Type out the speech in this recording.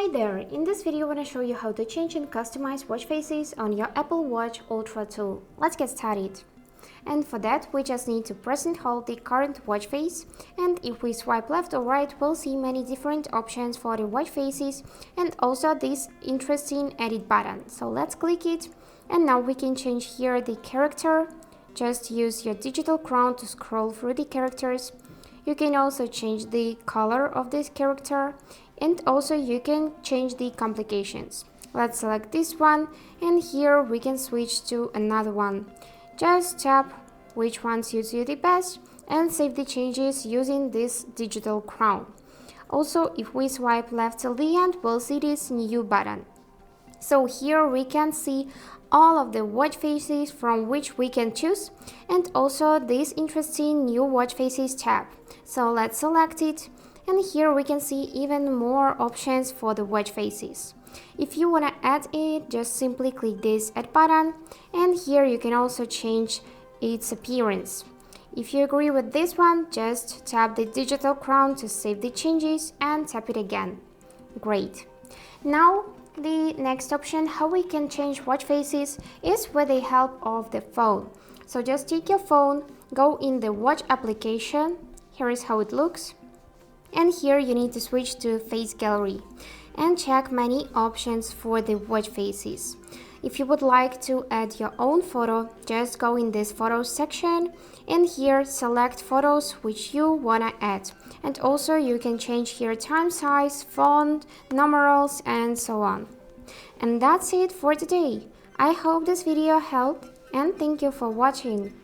Hi there! In this video I want to show you how to change and customize watch faces on your Apple Watch Ultra tool. Let's get started. And for that we just need to press and hold the current watch face, and if we swipe left or right we'll see many different options for the watch faces and also this interesting edit button. So let's click it, and now we can change here the character. Just use your digital crown to scroll through the characters. You can also change the color of this character, and also you can change the complications. Let's select this one, and here we can switch to another one. Just tap which one suits you the best and save the changes using this digital crown. Also, if we swipe left till the end, we'll see this new button. So here we can see all of the watch faces from which we can choose, and also this interesting new watch faces tab. So let's select it, and here we can see even more options for the watch faces. If you want to add it, just simply click this add button, and here you can also change its appearance. If you agree with this one, just tap the digital crown to save the changes and tap it again. Great. Now the next option how we can change watch faces is with the help of the phone. So just take your phone, go in the watch application. Here is how it looks. And here you need to switch to face gallery and check many options for the watch faces. If you would like to add your own photo, just go in this photos section, and here select photos which you wanna add. And also you can change here time size, font, numerals, and so on. And that's it for today. I hope this video helped, and thank you for watching.